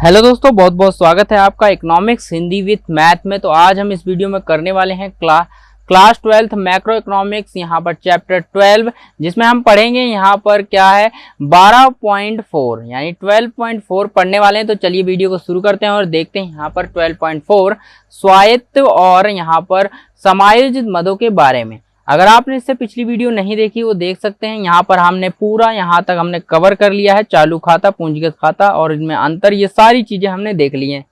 Hello दोस्तों, बहुत बहुत स्वागत है आपका इकोनॉमिक्स हिंदी विथ मैथ में। तो आज हम इस वीडियो में करने वाले हैं क्लास 12th मैक्रो इकोनॉमिक्स, यहाँ पर चैप्टर 12, जिसमें हम पढ़ेंगे यहाँ पर क्या है 12.4 यानी 12.4 पढ़ने वाले हैं। तो चलिए वीडियो को शुरू करते हैं और देखते हैं यहाँ पर 12.4 स्वायत्त और यहाँ पर समायोजित मदों के बारे में। अगर आपने इससे पिछली वीडियो नहीं देखी वो देख सकते हैं। यहाँ पर हमने पूरा यहाँ तक हमने कवर कर लिया है, चालू खाता, पूंजीगत खाता और इनमें अंतर, ये सारी चीजें हमने देख ली हैं।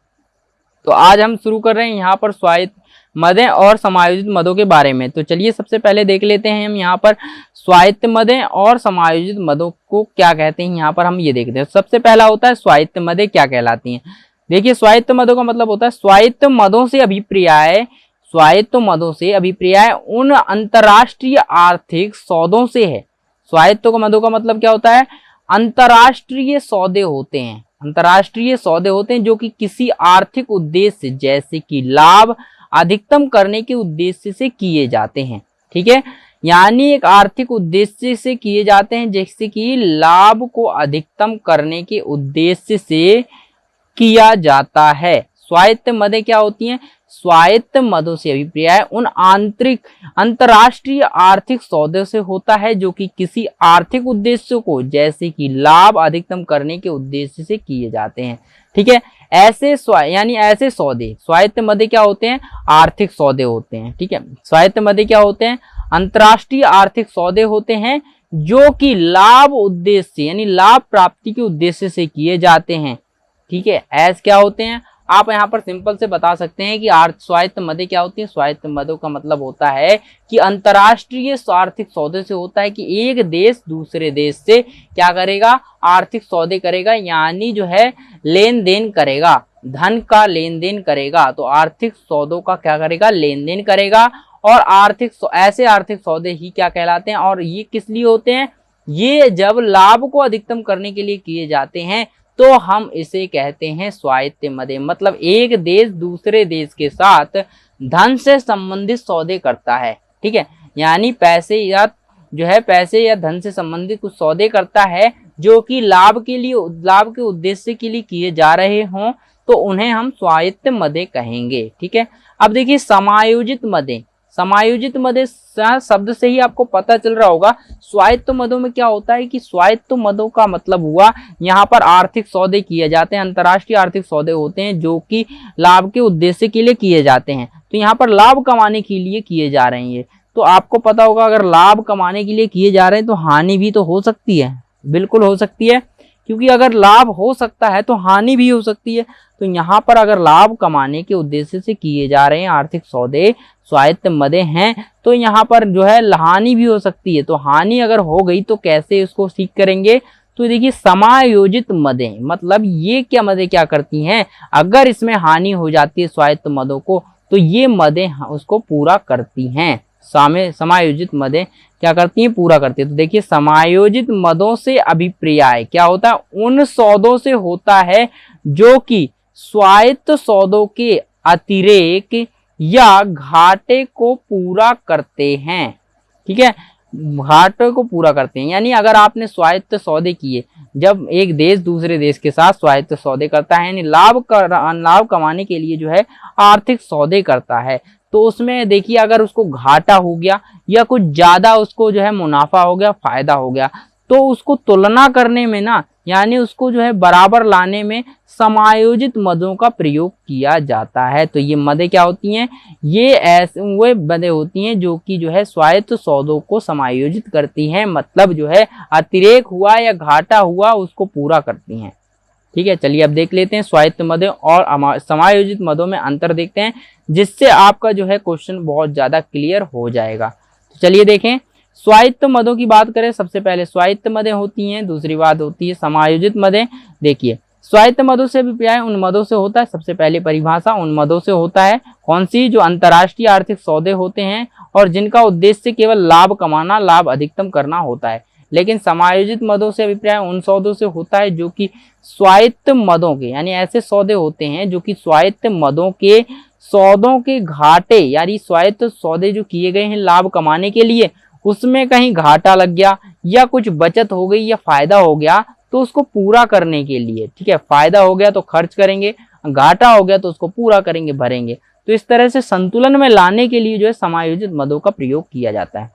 तो आज हम शुरू कर रहे हैं यहाँ पर स्वायत्त मदें और समायोजित मदों के बारे में। तो चलिए सबसे पहले देख लेते हैं हम यहाँ पर स्वायत्त मदें और समायोजित मदों को क्या कहते हैं। यहाँ पर हम ये देखते हैं, सबसे पहला होता है स्वायत्त मदें क्या कहलाती हैं। देखिए, स्वायत्त मदों का मतलब होता है स्वायत्त मदों से अभिप्राय, स्वायत्त मदों से अभिप्राय उन अंतरराष्ट्रीय आर्थिक सौदों से है। स्वायत्त मदों का मतलब क्या होता है, अंतरराष्ट्रीय सौदे होते हैं, अंतरराष्ट्रीय सौदे होते हैं जो कि किसी आर्थिक उद्देश्य जैसे कि लाभ अधिकतम करने के उद्देश्य से किए जाते हैं। ठीक है, यानी एक आर्थिक उद्देश्य से किए जाते हैं, जैसे कि लाभ को अधिकतम करने के उद्देश्य से किया जाता है। स्वायत्त मदें क्या होती हैं, स्वायत्त मदों से अभिप्राय उन आंतरिक अंतरराष्ट्रीय आर्थिक सौदों से होता है जो कि किसी आर्थिक उद्देश्य को जैसे कि लाभ अधिकतम करने के उद्देश्य से किए जाते हैं। ठीक है, ऐसे यानी ऐसे सौदे स्वायत्त मदें क्या होते हैं, आर्थिक सौदे होते हैं। ठीक है, स्वायत्त मदें क्या होते हैं, अंतरराष्ट्रीय आर्थिक सौदे होते हैं जो कि लाभ उद्देश्य यानी लाभ प्राप्ति के उद्देश्य से किए जाते हैं। ठीक है, ऐसे क्या होते हैं, आप यहाँ पर सिंपल से बता सकते हैं कि स्वायत्त मदें क्या होती है। स्वायत्त मदों का मतलब होता है कि अंतरराष्ट्रीय आर्थिक सौदे से होता है कि एक देश दूसरे देश से क्या करेगा, आर्थिक सौदे करेगा, यानी जो है लेन देन करेगा, धन का लेन देन करेगा। तो आर्थिक सौदों का क्या करेगा, लेन देन करेगा। और ऐसे आर्थिक सौदे ही क्या कहलाते हैं, और ये किस लिए होते हैं, ये जब लाभ को अधिकतम करने के लिए किए जाते हैं तो हम इसे कहते हैं स्वायत्त मदें। मतलब एक देश दूसरे देश के साथ धन से संबंधित सौदे करता है। ठीक है, यानी पैसे या धन से संबंधित कुछ सौदे करता है जो कि लाभ के उद्देश्य के लिए किए जा रहे हों, तो उन्हें हम स्वायत्त मदें कहेंगे। ठीक है, अब देखिए समायोजित मदें। समायोजित मदें शब्द से ही आपको पता चल रहा होगा स्वायत्त मदों में क्या होता है कि स्वायत्त मदों का मतलब हुआ यहाँ पर आर्थिक सौदे किए जाते हैं, अंतरराष्ट्रीय आर्थिक सौदे होते हैं जो कि लाभ के उद्देश्य के लिए किए जाते हैं। तो यहाँ पर लाभ कमाने के लिए किए जा रहे हैं। तो आपको पता होगा अगर लाभ कमाने के लिए किए जा रहे हैं तो हानि भी तो हो सकती है, बिल्कुल हो सकती है, क्योंकि अगर लाभ हो सकता है तो हानि भी हो सकती है। तो यहाँ पर अगर लाभ कमाने के उद्देश्य से किए जा रहे हैं आर्थिक सौदे स्वायत्त मदें हैं, तो यहाँ पर जो है हानि भी हो सकती है। तो हानि अगर हो गई तो कैसे उसको ठीक करेंगे, तो देखिए समायोजित मदें, मतलब ये क्या मदें क्या करती हैं, अगर इसमें हानि हो जाती है स्वायत्त मदों को तो ये मदें उसको पूरा करती हैं। समायोजित मदें क्या करती हैं, पूरा करती है। तो देखिए समायोजित मदों से अभिप्राय क्या होता है, उन सौदों से होता है जो कि स्वायत्त सौदों के अतिरेक या घाटे को पूरा करते हैं। ठीक है, घाटे को पूरा करते हैं, यानी अगर आपने स्वायत्त सौदे किए, जब एक देश दूसरे देश के साथ स्वायत्त सौदे करता है यानी लाभ कमाने के लिए जो है आर्थिक सौदे करता है, तो उसमें देखिए अगर उसको घाटा हो गया या कुछ ज्यादा उसको जो है मुनाफा हो गया, फायदा हो गया, तो उसको तुलना करने में ना, यानी उसको जो है बराबर लाने में समायोजित मदों का प्रयोग किया जाता है। तो ये मदें क्या होती हैं, ये ऐसे वो मदें होती हैं जो कि जो है स्वायत्त सौदों को समायोजित करती हैं, मतलब जो है अतिरेक हुआ या घाटा हुआ उसको पूरा करती हैं। ठीक है, चलिए अब देख लेते हैं स्वायत्त मदें और समायोजित मदों में अंतर देखते हैं, जिससे आपका जो है क्वेश्चन बहुत ज्यादा क्लियर हो जाएगा। तो चलिए देखें, स्वायत्त मदों की बात करें, सबसे पहले स्वायत्त मदें होती हैं, दूसरी बात होती है समायोजित मदें। देखिए स्वायत्त मदों से अभिप्राय उन मदों से होता है, सबसे पहले परिभाषा उन मदों से होता है कौन सी, जो अंतरराष्ट्रीय आर्थिक सौदे होते हैं और जिनका उद्देश्य केवल लाभ कमाना, लाभ अधिकतम करना होता है। लेकिन समायोजित मदों से अभिप्राय उन सौदों से होता है जो कि स्वायत्त मदों के, यानी ऐसे सौदे होते हैं जो कि स्वायत्त मदों के सौदों के घाटे, यानी स्वायत्त सौदे जो किए गए हैं लाभ कमाने के लिए, उसमें कहीं घाटा लग गया या कुछ बचत हो गई या फायदा हो गया, तो उसको पूरा करने के लिए, ठीक है, फायदा हो गया तो खर्च करेंगे, घाटा हो गया तो उसको पूरा करेंगे, भरेंगे। तो इस तरह से संतुलन में लाने के लिए जो है समायोजित मदों का प्रयोग किया जाता है।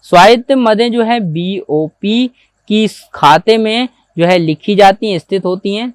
स्वायत्त मदें जो है बीओपी की खाते में जो है लिखी जाती हैं, स्थित होती हैं।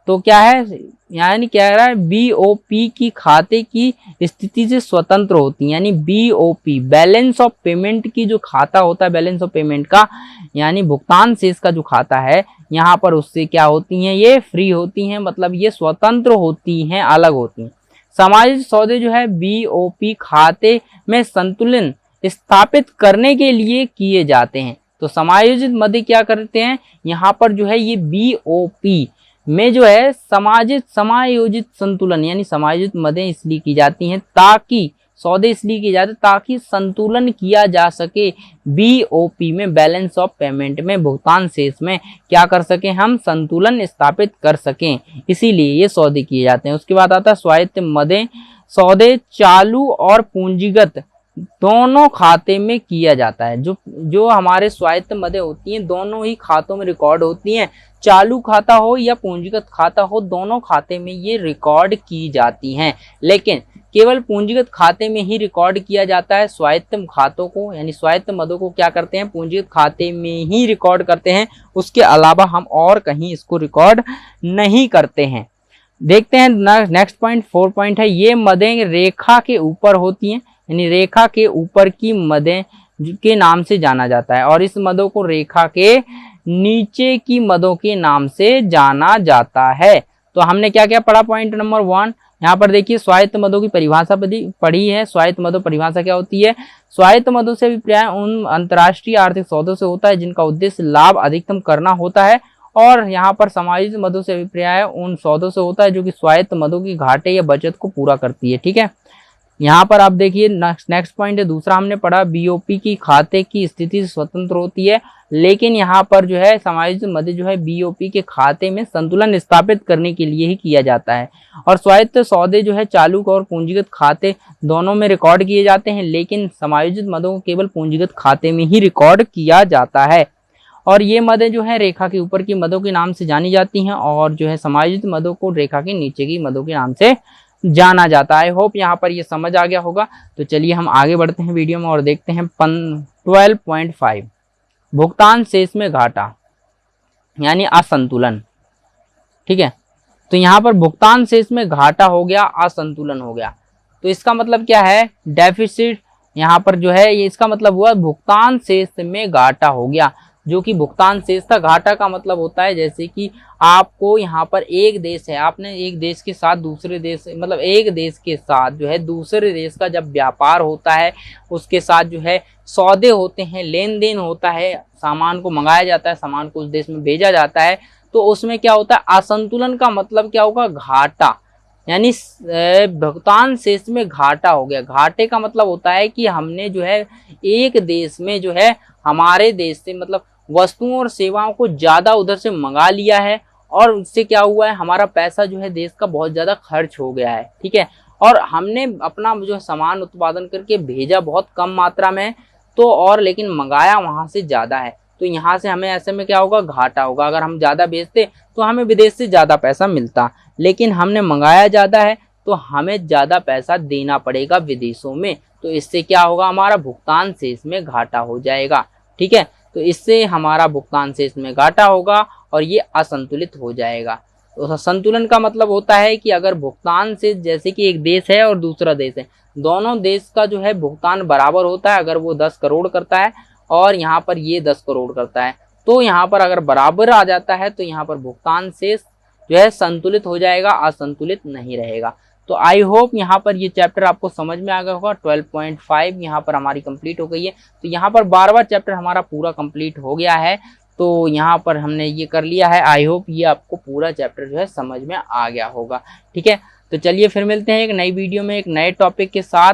तो क्या है, यानी क्या कह रहा है, बीओपी की खाते की स्थिति से स्वतंत्र होती है। यानी बीओपी बैलेंस ऑफ पेमेंट की जो खाता होता है, बैलेंस ऑफ पेमेंट का यानी भुगतान शेष का जो खाता है, यहाँ पर उससे क्या होती हैं, ये फ्री होती हैं, मतलब ये स्वतंत्र होती हैं, अलग होती हैं। समायोजित सौदे जो है बीओपी खाते में संतुलन स्थापित करने के लिए किए जाते हैं। तो समायोजित मदें क्या करते हैं, यहाँ पर जो है ये बीओपी में जो है समायोजित संतुलन यानी समायोजित मदें इसलिए की जाती हैं ताकि सौदे इसलिए किए जाते ताकि संतुलन किया जा सके। बीओपी में बैलेंस ऑफ पेमेंट में भुगतान शेष में क्या कर सकें, हम संतुलन स्थापित कर सकें, इसीलिए ये सौदे किए जाते हैं। उसके बाद आता है स्वायत्त मदें। सौदे चालू और पूंजीगत दोनों खाते में किया जाता है। जो हमारे स्वायत्त मदें होती हैं दोनों ही खातों में रिकॉर्ड होती हैं, चालू खाता हो या पूंजीगत खाता हो, दोनों खाते में ये रिकॉर्ड की जाती हैं। लेकिन केवल पूंजीगत खाते में ही रिकॉर्ड किया जाता है। स्वायत्त खातों को यानी स्वायत्त मदों को क्या करते हैं, पूंजीगत खाते में ही रिकॉर्ड करते हैं, उसके अलावा हम और कहीं इसको रिकॉर्ड नहीं करते हैं। देखते हैं नेक्स्ट पॉइंट 4 पॉइंट है, ये मदें रेखा के ऊपर होती हैं, यानी रेखा के ऊपर की मदें के नाम से जाना जाता है, और इस मदों को रेखा के नीचे की मदों के नाम से जाना जाता है। तो हमने क्या क्या पढ़ा, पॉइंट नंबर 1, यहाँ पर देखिए स्वायत्त मदों की परिभाषा पढ़ी है। स्वायत्त मदों परिभाषा क्या होती है, स्वायत्त मदों से अभिप्राय उन अंतर्राष्ट्रीय आर्थिक सौदों से होता है जिनका उद्देश्य लाभ अधिकतम करना होता है, और यहाँ पर समायोजित मदों से अभिप्राय उन सौदों से होता है जो कि स्वायत्त मदों की घाटे या बचत को पूरा करती है। ठीक है, यहाँ पर आप देखिए नेक्स्ट पॉइंट है दूसरा, हमने पढ़ा बीओपी की खाते की स्थिति से स्वतंत्र होती है, लेकिन यहाँ पर जो है समायोजित मदें जो है बीओपी के खाते में संतुलन स्थापित करने के लिए ही किया जाता है। और स्वायत्त सौदे जो है चालू और पूंजीगत खाते दोनों में रिकॉर्ड किए जाते हैं, लेकिन समायोजित मदों को केवल पूंजीगत खाते में ही रिकॉर्ड किया जाता है। और ये मदें जो है रेखा के ऊपर की मदों के नाम से जानी जाती हैं, और जो है समायोजित मदों को रेखा के नीचे की मदों के नाम से जाना जाता है। आई होप यहाँ पर ये समझ आ गया होगा। तो चलिए हम आगे बढ़ते हैं वीडियो में और देखते हैं 12.5 भुगतान शेष में घाटा यानी असंतुलन। ठीक है, तो यहाँ पर भुगतान शेष में घाटा हो गया, असंतुलन हो गया, तो इसका मतलब क्या है, डेफिसिट। यहाँ पर जो है ये इसका मतलब हुआ भुगतान शेष में घाटा हो गया, जो कि भुगतान शेष था। घाटा का मतलब होता है जैसे कि आपको यहाँ पर एक देश है, आपने एक देश के साथ दूसरे देश मतलब एक देश के साथ जो है दूसरे देश का जब व्यापार होता है, उसके साथ जो है सौदे होते हैं, लेन देन होता है, सामान को मंगाया जाता है, सामान को उस देश में भेजा जाता है, तो उसमें क्या होता है, असंतुलन का मतलब क्या होगा, घाटा, यानी भुगतान शेष में घाटा हो गया। घाटे का मतलब होता है कि हमने जो है एक देश में जो है हमारे देश से मतलब वस्तुओं और सेवाओं को ज़्यादा उधर से मंगा लिया है, और उससे क्या हुआ है, हमारा पैसा जो है देश का बहुत ज़्यादा खर्च हो गया है। ठीक है, और हमने अपना जो सामान उत्पादन करके भेजा बहुत कम मात्रा में, तो और लेकिन मंगाया वहाँ से ज़्यादा है, तो यहाँ से हमें ऐसे में क्या होगा, घाटा होगा। अगर हम ज़्यादा बेचते तो हमें विदेश से ज़्यादा पैसा मिलता, लेकिन हमने मंगाया ज़्यादा है तो हमें ज़्यादा पैसा देना पड़ेगा विदेशों में, तो इससे क्या होगा, हमारा भुगतान शेष में घाटा हो जाएगा। ठीक है, तो इससे हमारा भुगतान शेष में घाटा होगा और ये असंतुलित हो जाएगा। तो संतुलन का मतलब होता है कि अगर भुगतान शेष, जैसे कि एक देश है और दूसरा देश है, दोनों देश का जो है भुगतान बराबर होता है। अगर वो 10 करोड़ करता है और यहाँ पर ये 10 करोड़ करता है, तो यहाँ पर अगर बराबर आ जाता है तो यहाँ पर भुगतान शेष जो है संतुलित हो जाएगा, असंतुलित नहीं रहेगा। तो आई होप यहाँ पर ये चैप्टर आपको समझ में आ गया होगा। 12.5 यहाँ पर हमारी कंप्लीट हो गई है। तो यहाँ पर 12वां चैप्टर हमारा पूरा कंप्लीट हो गया है। तो यहाँ पर हमने ये कर लिया है। आई होप ये आपको पूरा चैप्टर जो है समझ में आ गया होगा। ठीक है, तो चलिए फिर मिलते हैं एक नई वीडियो में एक नए टॉपिक के साथ।